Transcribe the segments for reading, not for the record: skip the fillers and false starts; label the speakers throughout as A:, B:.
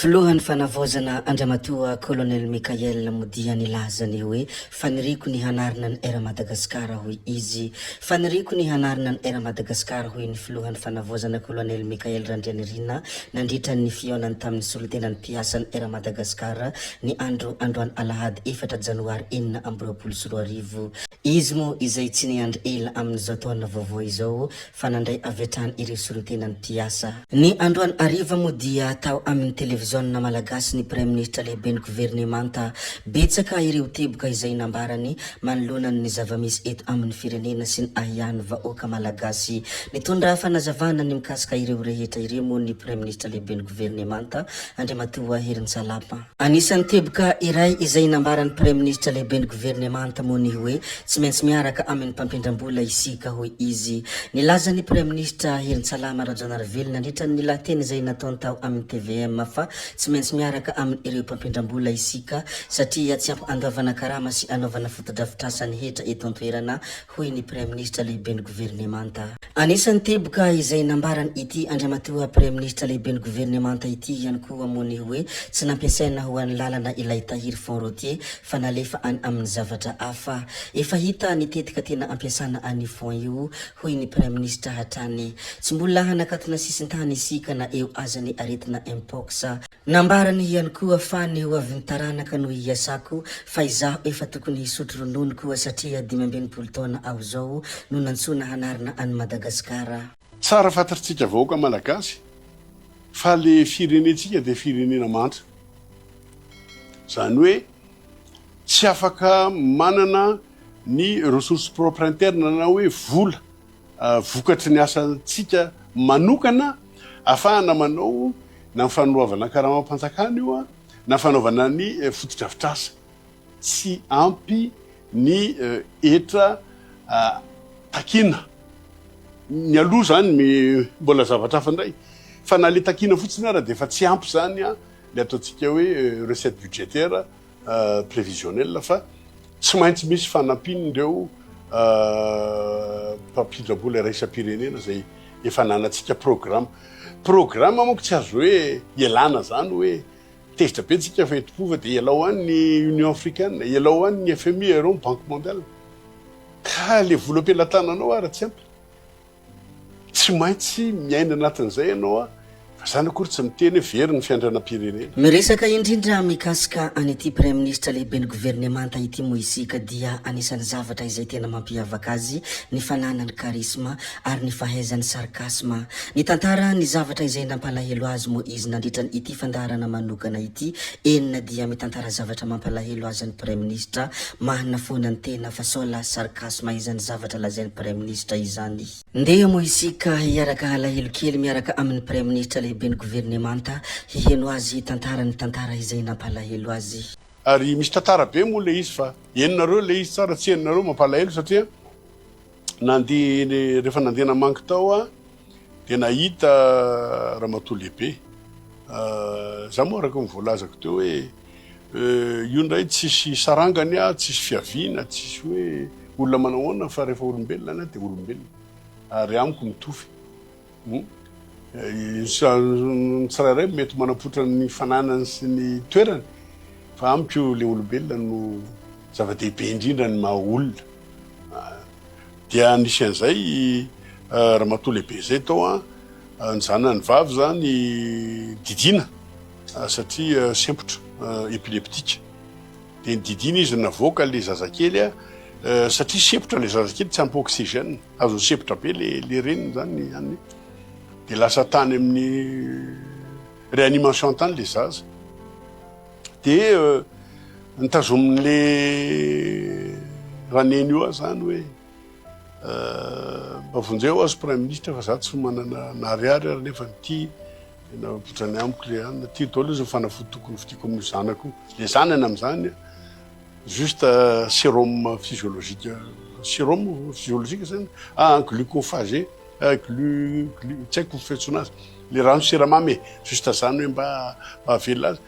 A: Filohan'ny fanavozana Andriamatoa Colonel Mikael Modia nilazany hoe faniriko ny hanarina ny era Madagasikara hoy izy. Faniriko ny hanarina ny era Madagasikara hoy ny filohan'ny fanavozana Colonel Mikael Randrianirina nandritra ny fihaonany tamin'ny solotenan'ny mpiasa ny era Madagasikara ny androany Alahady 4 Janoary 2024. Izy mo izay tsy niandry ela amin'izao taona vaovao izao fa nandray avetrany ireo solotenan'ny mpiasa. Ny androany ariva mo dia tao amin'ny televizionna malagasy ny Premier Ministre lehibe ny gouvernemanta betsaka ireo teboka izay nambarany manoloanany ny zava-misy eto amin'ny firenena sy ny ahiahany vahoaka malagasy. Nitondra fanazavana ny mikasika ireo rehetra ireo moa ny Premier Ministre lehibe ny gouvernemanta Andriamatoa Herinsalapa. Anisan'ny teboka iray izay nambarany Premier Ministre lehibe ny gouvernemanta moa ny hoe tsy maintsy miaraka amin'ny mpampindram-bola isika hoy izy. Nilaza ny Premier Ministre Herinsalama Rajaonarively nandritra ny lateny izay nataony tao amin'ny TVM fa tsy maintsy miaraka amin'ny ireo mpampindram-bola isika satria tsy ampy andavana karama sy anaovana fotodrafitrasany hetra eto an-toerana hoy ny Premier Ministre lehibe ny gouvernemanta. Anisan'ny teboka izay nambarany ity Andriamatoa Premier Ministre lehibe ny gouvernemanta ity ihany koa moa ny hoe tsy nampiasaina ho an'ny lalana ilay tahiry fond routier fa nalefa any amin'ny zavatra hafa. Efa hita nitetika tena ampiasana any fond io hoy ny Premier Ministre hatrany. Tsy mbola hanakatona sisintany isika na eo azany aretina mpox. Nambarany ihany koa fa ny ho avy ny taranaka no iasako fa izaho efa tokony hisotro ronono koa satria 15 taona aho zao no nantsona hanarina any Madagasikara.
B: Tsara fantatritsika vahoaka malagasy fa le firenentsika dia firenena mantra. Zany hoe tsy afaka manana ny ressources propres internes na hoe vola vokatry ny asantsika manokana afahana manao na fanoavana karamam-panjakana io na fanaovana ny fotodrafitrasa tsy ampy ny etra takina ny aloha zany mbola zavatra hafa indray fa na le takina fotsiny ara dia efa tsy ampy zany le ataontsika hoe recette budgétaire prévisionnelle fa tsy maintsy misy fanampin'ireo mpampindram-bola iraisam-pirenena zay efa nanantsika programme moa tsy azo hoe ialana zany hoe tezitra be tsika fa etompova dia ialao any ny Union africaine, ialao any ny FMI, Euro, Banque mondiale ka le vola am-pelantananao ara tsy ampy. Tsy maintsy miaina anatin'izay ianao fa zany akory tsy miteny very ny fiandranam-pirenena.
A: Miresaka indrindra mikasika an'ity Premier Ministre lehibe ny gouvernemanta ity moa isika dia anisan'ny zavatra izay tena mampiavaka azy ny fananany karisma ary ny fahaizany sarkasma. Ny tantara ny zavatra izay nampalahelo azy moa izy nandritra ity fandarana manokana ity enina dia mitantara zavatra mampalahelo azy ny Premier Ministre mahana fonany tena fa sola sarkasma izany zavatra lazainy Premier Ministre izany. Ndeha moa isika hiaraka alahelo kely miaraka amin'ny Premier Ministre lehibe ny gouvernemanta hiheno azy tantarany tantara izay nampalahelo azy.
B: Ary misy tantara be moa le izy fa henonareo le izy tsara tsy henonareo mampalahelo satria rehefa nandeha namangy tao dia nahita ramatoa lehibe za moa araka mivoalazako teo hoe io ndray tsisy sarangany tsisy fiaviana tsisy hoe olona manahoana fa rehefa olombelona dia olombelona ary amiko mitovy tsirairay mety manapotra ny fananany sy ny toerany fa amiko le olombelona no zava-dehibe indrindra ny maha olona dia anisan'izay ramatoa lehibe zay tao ny zanany vavy zany didina satria sempotra epileptika dia nididina izy navoaka le zazakely satria sempotra le zazakely tsy ampy oxygène azo sempotra be le reniny zany any dia lasa tany amin'ny réanimation tany le zaza dia nitazomin'le raneny io zany hoe mbavonjeo azy Premier Ministre fa za tsy manana nariary ary nefa nity napotrany amiko le any ty daholo izy fanafody tokony fitiko amin'ny zanako le zanany amin'izany juste sérum physiologique zany glucophage tsy haiko fetsona azy le rano siramamy juste zany hoe mba avelona azy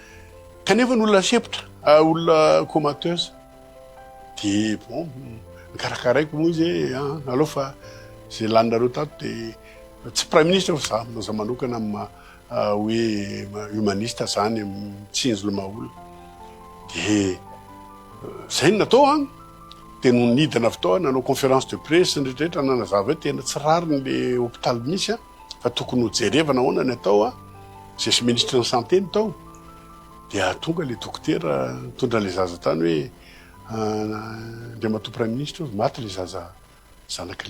B: kanefa ny olona sepotra olona comateuse dia bon nikarakaraiko moa izy aloha fa zay laninareo tato dia tsy Premier Ministre fa za manokana hoe humaniste zany tsinjo maolo de zay natao a de no nidina fotoa nanao conférence de presse nrehetrarehetra nanazava hoe tena tsy rariny le hôpitaly misy a fa tokony ho jerevana hoana ny atao a zay sy ministre ny santé ny tao dia tonga le dokotera mitondra le zaza tany hoe andriamatoa prime ministre maty le zaza zanaky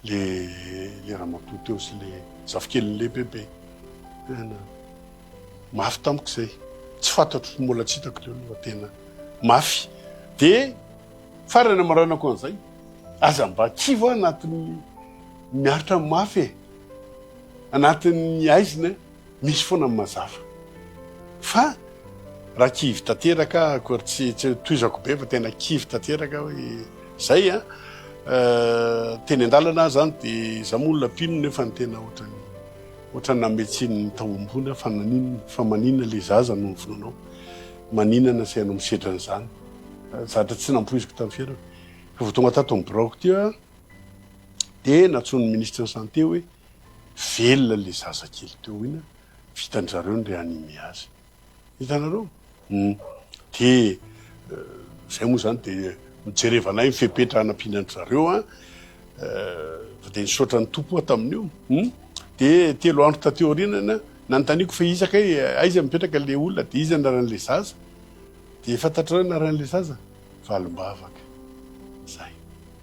B: le ramatoa teo sy le zafikelyn'le bebe mafy tamiko zay tsy fantatro mbola tsy hitako le aloha tena mafy de farany amaranako an'izay aza mba kivo anatin'ny miaritra mafy e anatin'ny aizina misy foana mazafa fa raha kivy tanteraka akory tsy toizako be fa tena kivy tanteraka hoe zay a teny an-dalana zany de zamolona pino nefa ny tena ohatrany nametsiny taoambony fa manina le zaza no vonanao maninana say anao misedra n'izany zatra tsy nampoiziko tamin'ny fiainako fa vao tonga tato amin'ny braoko teo de natsony ministre ny santé hoe velona le zaza kely teo ina vitan'zareo ny réanimé azy hitanareo de zay moa zany de mijerevanay mifepetra hanampihinan'ny zareo a de nisaotra ny tompo tamin'io de telo andro tateo aorianana nanontaniako fa izaka hoe aiza mipetraka le olona de iza naran'le zaza de fantatrareo naran'le zaza valimbavaka zay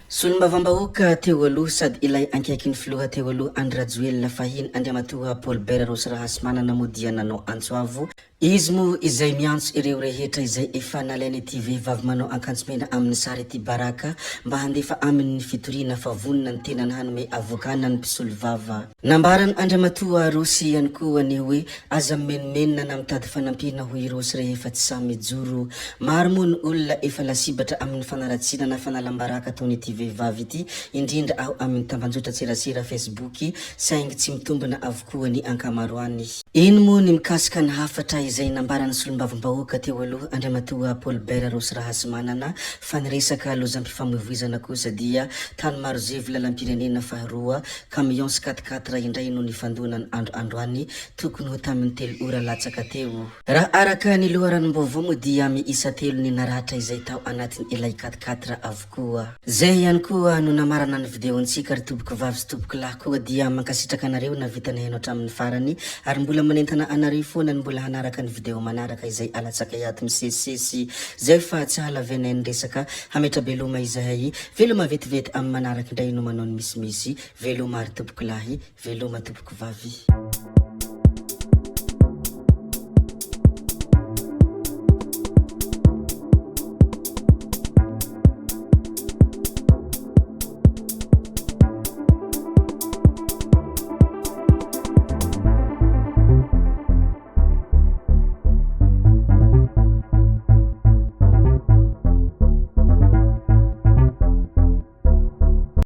A: solombavam-bahoaka teo aloha sady ilay ankaiky ny filoha teo aloha Andry Rajoelina fahiny Andriamatoa Paul Bert Rosy Rahasimanana modia nanao antsoavo izy moa izay miantso ireo rehetra izay efa nalainy ity vehivavy manao akanjo mena amin'ny sary ity baraka mba handefa amin'ny fitoriana fa vonona ny tena ny hanome avokana ny mpisolo vava nambarany Andriamatoa Rosy ihany koa ny hoe aza menomenona na mitady fanampina hoy Rosy rehefa tsy samy joro maro moa ny olona efa lasibatra amin'ny fanaratsiana na fanalambaraka ataony ity vehivavy ity indrindra ao amin'ny tambanjotra tserasera Facebook saingy tsy mitombona avokoa ny ankamaroany ino moa ny mikasika ny hafatra izay nambarany solombavam-bahoaka teo aloha Andriamatoa Paul Bert Rosy Rahasimanana fa niresaka lozam-pifamoivoizana kosa dia tany Marozevy lalam-pirenena faharoa camion 4x4 indray no nifandonany androany tokony ho tamin'ny 3 ora latsaka teo raha araka ny loharanom-baovao moa dia miisa 3 ny naratra izay tao anatin'ny ilay 4x4 avokoa zay ihany koa no namarana ny videontsika ary toboky vavy sy toboky lahy koa dia mankasitraka anareo na vitany haino hatramin'ny farany ary mbola manentana anareo foana ny mbola hanaraka ny video manaraka izay alatsaka iato misesisesy zay fa tsy halavena ny resaka hametra beloma izahay veloma vetivety amin'ny manaraka indray no manao ny misimisy veloma ary toboky lahy veloma toboky vavy